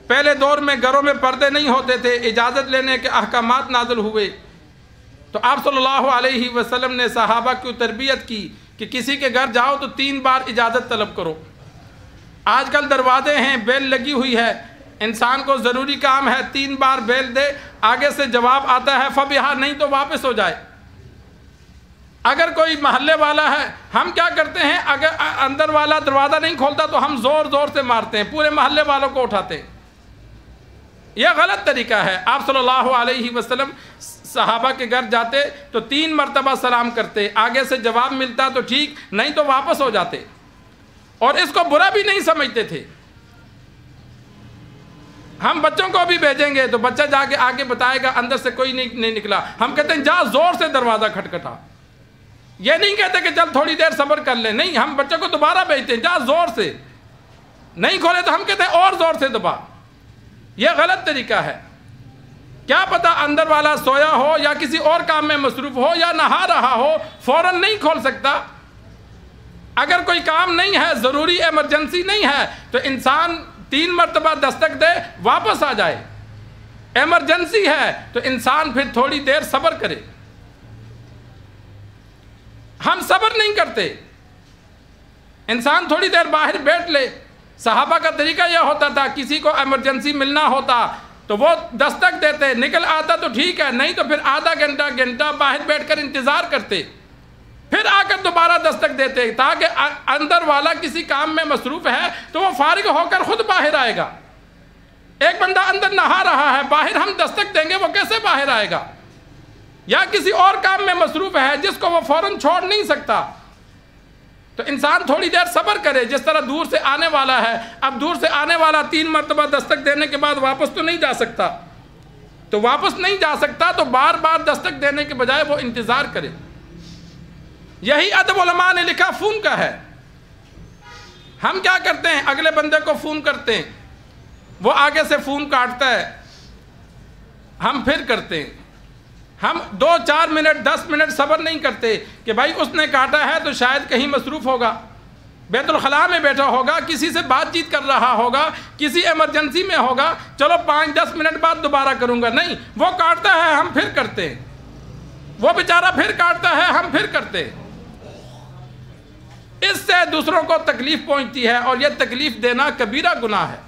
پہلے دور میں گھروں میں پردے نہیں ہوتے تھے، اجازت لینے کے احکامات نازل ہوئے، تو آپ صلی اللہ علیہ وسلم نے صحابہ کی تربیت کی کہ کسی کے گھر جاؤ تو 3 بار اجازت طلب کرو۔ آج کل دروازے ہیں، بیل لگی ہوئی ہے، انسان کو ضروری کام ہے 3 بار بیل دے، آگے سے جواب آتا ہے فبہا، نہیں تو واپس ہو جائے۔ اگر کوئی محلے والا ہے، ہم کیا کرتے ہیں، اگر اندر والا دروازہ نہیں کھولتا تو ہم زور زور سے مارتے ہیں، پورے محلے والوں کو اٹھاتے ہیں۔ یہ غلط طریقہ ہے۔ آپ صلی اللہ علیہ وسلم صحابہ کے گھر جاتے تو 3 مرتبہ سلام کرتے، آگے سے جواب ملتا تو ٹھیک، نہیں تو واپس ہو جاتے، اور اس کو برا بھی نہیں سمجھتے تھے۔ ہم بچوں کو بھی بھیجیں گے تو بچہ جا کے آگے بتائے گا اندر سے کوئی نہیں نکلا، ہم کہتے ہیں جا زور سے دروازہ کھٹکھٹا۔ یہ نہیں کہتے کہ چل تھوڑی دیر صبر کر لیں، نہیں، ہم بچوں کو دوبارہ بھیجتے ہیں جا زور سے، نہیں کھولے تو ہم کہتے ہیں اور زور سے دبا۔ یہ غلط طریقہ ہے۔ کیا پتہ اندر والا سویا ہو یا کسی اور کام میں مصروف ہو یا نہا رہا ہو، فوراً نہیں کھول سکتا۔ اگر کوئی کام نہیں ہے، ضروری ایمرجنسی نہیں ہے، تو انسان 3 مرتبہ دستک دے، واپس آ جائے۔ ایمرجنسی ہے تو انسان پھر تھوڑی دیر صبر کرے۔ ہم صبر نہیں کرتے، انسان تھوڑی دیر باہر بیٹھ لے۔ صحابہ کا طریقہ یہ ہوتا تھا، کسی کو ایمرجنسی ملنا ہوتا تو وہ دستک دیتے، نکل آتا تو ٹھیک ہے، نہیں تو پھر آدھا گھنٹہ باہر بیٹھ کر انتظار کرتے، پھر آ کر دوبارہ دستک دیتے، تاکہ اندر والا کسی کام میں مصروف ہے تو وہ فارغ ہو کر خود باہر آئے گا۔ ایک بندہ اندر نہا رہا ہے، باہر ہم دستک دیں گے، وہ کیسے باہر آئے گا؟ یا کسی اور کام میں مصروف ہے جس کو وہ فوراً چھوڑ نہیں سکتا، تو انسان تھوڑی دیر صبر کرے۔ جس طرح دور سے آنے والا ہے، اب دور سے آنے والا 3 مرتبہ دستک دینے کے بعد واپس تو نہیں جا سکتا، تو واپس نہیں جا سکتا تو بار بار دستک دینے کے بجائے وہ انتظار کرے۔ یہی ادب علماء نے لکھا فون کا ہے۔ ہم کیا کرتے ہیں، اگلے بندے کو فون کرتے ہیں، وہ آگے سے فون کاٹتا ہے، ہم پھر کرتے ہیں۔ ہم 2-4 منٹ 10 منٹ صبر نہیں کرتے کہ بھائی اس نے کاٹا ہے تو شاید کہیں مصروف ہوگا، بیت الخلاء میں بیٹھا ہوگا، کسی سے بات چیت کر رہا ہوگا، کسی ایمرجنسی میں ہوگا، چلو 5-10 منٹ بعد دوبارہ کروں گا، نہیں، وہ کاٹتا ہے ہم پھر کرتے ہیں، وہ بیچارہ پھر کاٹتا ہے ہم پھر کرتے ہیں۔ اس سے دوسروں کو تکلیف پہنچتی ہے، اور یہ تکلیف دینا کبیرہ گناہ ہے۔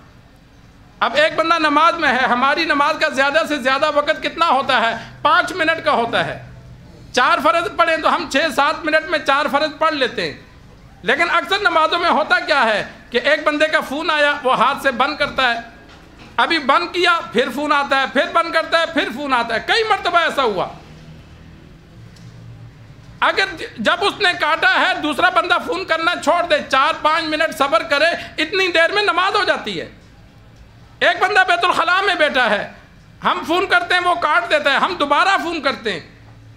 اب ایک بندہ نماز میں ہے، ہماری نماز کا زیادہ سے زیادہ وقت کتنا ہوتا ہے؟ 5 منٹ کا ہوتا ہے۔ 4 فرض پڑھیں تو ہم 6-7 منٹ میں 4 فرض پڑھ لیتے ہیں، لیکن اکثر نمازوں میں ہوتا کیا ہے کہ ایک بندے کا فون آیا، وہ ہاتھ سے بند کرتا ہے، ابھی بند کیا پھر فون آتا ہے، پھر بند کرتا ہے پھر فون آتا ہے، کئی مرتبہ ایسا ہوا۔ اگر جب اس نے کاٹا ہے دوسرا بندہ فون کرنا چھوڑ دے، 4-5 منٹ صبر کرے، اتنی دیر میں نماز ہو جاتی ہے۔ ایک بندہ بیت الخلاء میں بیٹھا ہے، ہم فون کرتے ہیں وہ کاٹ دیتا ہے، ہم دوبارہ فون کرتے ہیں،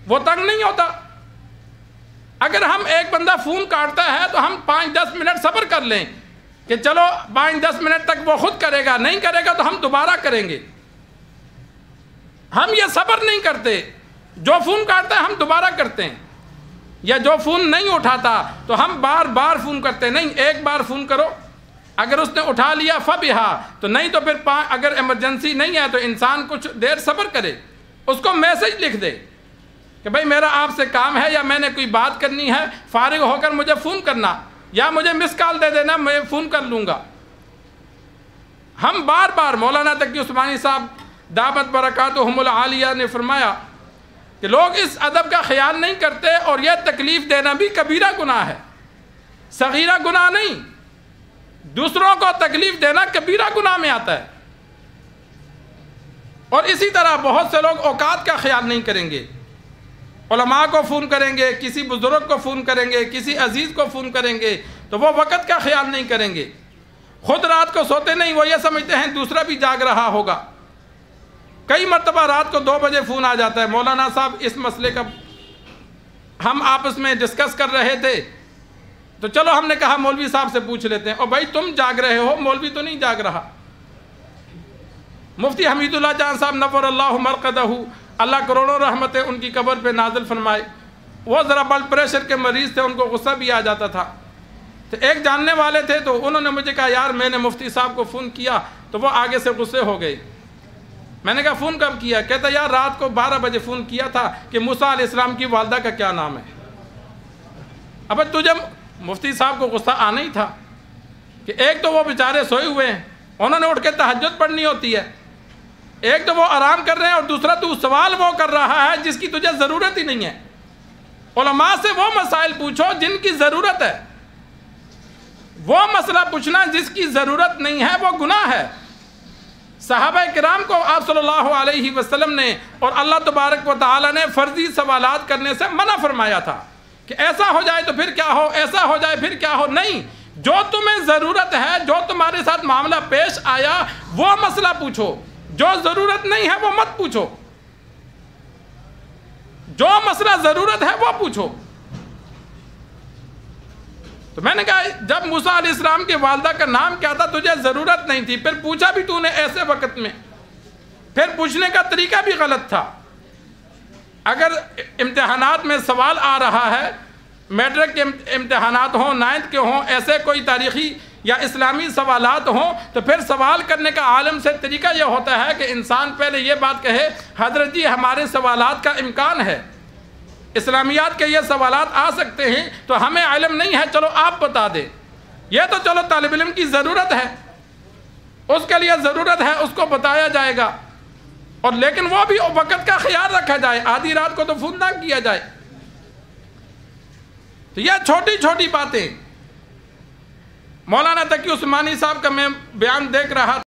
وہ تنگ نہیں ہوتا؟ اگر ہم ایک بندہ فون کاٹتا ہے تو ہم 5-10 منٹ صبر کر لیں کہ چلو 5-10 منٹ تک وہ خود کرے گا، نہیں کرے گا تو ہم دوبارہ کریں گے۔ ہم یہ صبر نہیں کرتے، جو فون کاٹتا ہے ہم دوبارہ کرتے ہیں، یا جو فون نہیں اٹھاتا تو ہم بار بار فون کرتے ہیں۔ نہیں، ایک بار فون کرو، اگر اس نے اٹھا لیا فبہا، تو نہیں تو پھر اگر ایمرجنسی نہیں ہے تو انسان کچھ دیر صبر کرے، اس کو میسج لکھ دے کہ بھائی میرا آپ سے کام ہے، یا میں نے کوئی بات کرنی ہے، فارغ ہو کر مجھے فون کرنا، یا مجھے مس کال دے دینا، میں فون کر لوں گا۔ ہم بار بار، مولانا تقی عثمانی صاحب دامت برکاتہم العالیہ نے فرمایا کہ لوگ اس ادب کا خیال نہیں کرتے، اور یہ تکلیف دینا بھی کبیرہ گناہ ہے، صغیرہ گناہ نہیں۔ دوسروں کو تکلیف دینا کبیرہ گناہ میں آتا ہے۔ اور اسی طرح بہت سے لوگ اوقات کا خیال نہیں کریں گے، علماء کو فون کریں گے، کسی بزرگ کو فون کریں گے، کسی عزیز کو فون کریں گے، تو وہ وقت کا خیال نہیں کریں گے، خود رات کو سوتے نہیں، وہ یہ سمجھتے ہیں دوسرا بھی جاگ رہا ہوگا۔ کئی مرتبہ رات کو 2 بجے فون آ جاتا ہے، مولانا صاحب اس مسئلے کا ہم آپس میں ڈسکس کر رہے تھے، تو چلو ہم نے کہا مولوی صاحب سے پوچھ لیتے ہیں، اور بھائی تم جاگ رہے ہو، مولوی تو نہیں جاگ رہا۔ مفتی حمید اللہ جان صاحب نور اللہ مرقدہ، اللہ کروڑوں رحمتیں ان کی قبر پہ نازل فرمائے، وہ ذرا بلڈ پریشر کے مریض تھے، ان کو غصہ بھی آ جاتا تھا، تو ایک جاننے والے تھے، تو انہوں نے مجھے کہا یار میں نے مفتی صاحب کو فون کیا تو وہ آگے سے غصے ہو گئے. میں نے کہا فون کب کیا؟ کہتا یار رات کو 12 بجے فون کیا تھا کہ موسیٰ علیہ السلام کی والدہ کا کیا نام ہے. اب تجھے مفتی صاحب کو غصہ آنا ہی تھا کہ ایک تو وہ بیچارے سوئے ہوئے ہیں, انہوں نے اٹھ کے تہجد پڑھنی ہوتی ہے, ایک تو وہ آرام کر رہے ہیں, اور دوسرا تو سوال وہ کر رہا ہے جس کی تجھے ضرورت ہی نہیں ہے. علماء سے وہ مسائل پوچھو جن کی ضرورت ہے. وہ مسئلہ پوچھنا جس کی ضرورت نہیں ہے وہ گناہ ہے. صحابہ کرام کو آپ صلی اللہ علیہ وسلم نے اور اللہ تبارک و تعالی نے فرضی سوالات کرنے سے منع فرمایا تھا کہ ایسا ہو جائے تو پھر کیا ہو, ایسا ہو جائے پھر کیا ہو. نہیں, جو تمہیں ضرورت ہے, جو تمہارے ساتھ معاملہ پیش آیا وہ مسئلہ پوچھو, جو ضرورت نہیں ہے وہ مت پوچھو. جو مسئلہ ضرورت ہے وہ پوچھو. تو میں نے کہا جب موسیٰ علیہ السلام کی والدہ کا نام کیا تھا تجھے ضرورت نہیں تھی, پھر پوچھا بھی تو نے ایسے وقت میں, پھر پوچھنے کا طریقہ بھی غلط تھا. اگر امتحانات میں سوال آ رہا ہے, میٹرک کے امتحانات ہوں, 9th کے ہوں, ایسے کوئی تاریخی یا اسلامی سوالات ہوں, تو پھر سوال کرنے کا عالم سے طریقہ یہ ہوتا ہے کہ انسان پہلے یہ بات کہے حضرت جی ہمارے سوالات کا امکان ہے, اسلامیات کے یہ سوالات آ سکتے ہیں, تو ہمیں علم نہیں ہے, چلو آپ بتا دیں. یہ تو چلو طالب علم کی ضرورت ہے, اس کے لیے ضرورت ہے, اس کو بتایا جائے گا, اور لیکن وہ بھی وقت کا خیال رکھا جائے, آدھی رات کو تو فون نہ کیا جائے. تو یہ چھوٹی چھوٹی باتیں. مولانا تقی عثمانی صاحب کا میں بیان دیکھ رہا تھا.